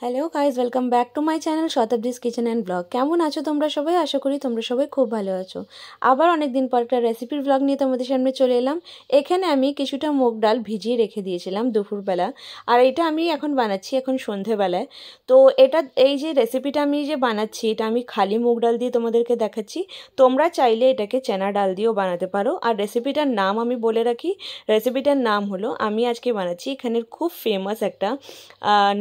Hello guys, welcome back to my channel Shatabdi's kitchen and blog. কেমন আছো তোমরা সবাই? আশা করি তোমরা সবাই খুব ভালো আছো। আবার অনেক দিন পর একটা রেসিপির ব্লগ নিয়ে তোমাদের সামনে চলে এলাম। এখানে আমি কিছুটা মুগ ডাল ভিজিয়ে রেখে দিয়েছিলাম দুপুরবেলা, আর এটা আমি এখন বানাচ্ছি এখন সন্ধেবেলায়। তো এই যে রেসিপিটা আমি যে বানাচ্ছি, এটা আমি খালি মুগ ডাল দিয়ে তোমাদেরকে দেখাচ্ছি। তোমরা চাইলে এটাকে চেনা ডাল দিয়েও বানাতে পারো। আর রেসিপিটার নাম আমি বলে রাখি, রেসিপিটার নাম হলো, আমি আজকে বানাচ্ছি এখানের খুব ফেমাস একটা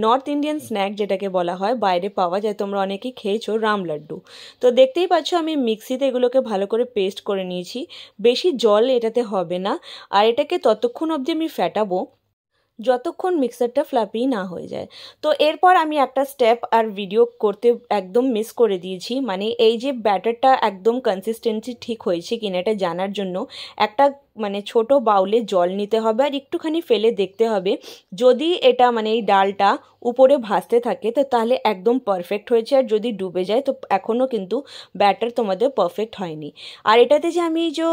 নর্থ ইন্ডিয়ান স্ন্যাক যেটাকে বলা হয়, বাইরে পাওয়া যায়, তোমরা অনেকেই খেয়েছো, রাম লাড্ডু। তো দেখতেই পাচ্ছ আমি মিক্সিতে এগুলোকে ভালো করে পেস্ট করে নিয়েছি। বেশি জল এটাতে হবে না, আর এটাকে ততক্ষণ অবধি আমি ফেটাবো যতক্ষণ মিক্সারটা ফ্লাপি না হয়ে যায়। তো এরপর আমি একটা স্টেপ আর ভিডিও করতে একদম মিস করে দিয়েছি, মানে এই যে ব্যাটারটা একদম কনসিস্টেন্সি ঠিক হয়েছে কিনা এটা জানার জন্য একটা ছোট বাউলে জল নিতে হবে আর একটুখানি ফেলে দেখতে হবে। যদি এটা এই ডালটা উপরে ভাসতে থাকে তো তাহলে একদম পারফেক্ট হয়েছে, আর যদি ডুবে যায় তো এখনও কিন্তু ব্যাটার তোমাদের পারফেক্ট হয়নি। আর এটাতে যে আমি যে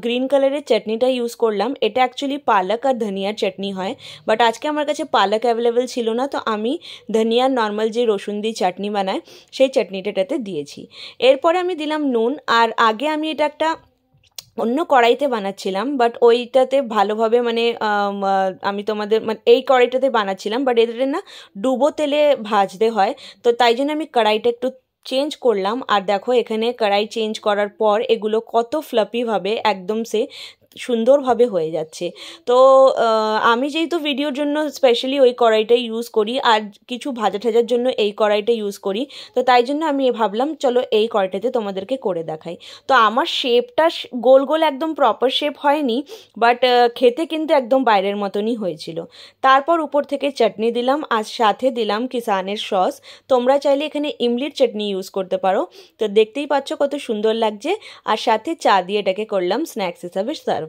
গ্রিন কালারের চাটনিটা ইউজ করলাম, এটা অ্যাকচুয়ালি পালক আর ধনিয়ার চাটনি হয়, বাট আজকে আমার কাছে পালক অ্যাভেলেবেল ছিল না, তো আমি ধনিয়ার নর্মাল যে রসুন দিয়ে চাটনি বানায় সেই চাটনিটা এটাতে দিয়েছি। এরপরে আমি দিলাম নুন। আর আগে আমি এটা একটা অন্য কড়াইতে বানাচ্ছিলাম, বাট ওইটাতে ভালোভাবে আমি তোমাদের এই কড়াইটাতে বানাচ্ছিলাম, বাট এটাতে না ডুবো তেলে ভাজতে হয়, তো তাই জন্য আমি কড়াইটা একটু চেঞ্জ করলাম। আর দেখো এখানে কড়াই চেঞ্জ করার পর এগুলো কত ফ্লাপিভাবে একদম সুন্দরভাবে হয়ে যাচ্ছে। তো আমি যেহেতু ভিডিওর জন্য স্পেশালি ওই কড়াইটাই ইউজ করি, আর কিছু ভাজা ঠাজার জন্য এই কড়াইটা ইউজ করি, তো তাই জন্য আমি ভাবলাম চলো এই কড়াইটাতে তোমাদেরকে করে দেখাই। তো আমার শেপটা গোল গোল একদম প্রপার শেপ হয়নি, বাট খেতে কিন্তু একদম বাইরের মতনই হয়েছিল। তারপর উপর থেকে চাটনি দিলাম, আর সাথে দিলাম কিষানের সস। তোমরা চাইলে এখানে ইমলির চাটনি ইউজ করতে পারো। তো দেখতেই পাচ্ছ কত সুন্দর লাগছে, আর সাথে চা দিয়ে এটাকে করলাম স্ন্যাক্স হিসাবে সার্ভ।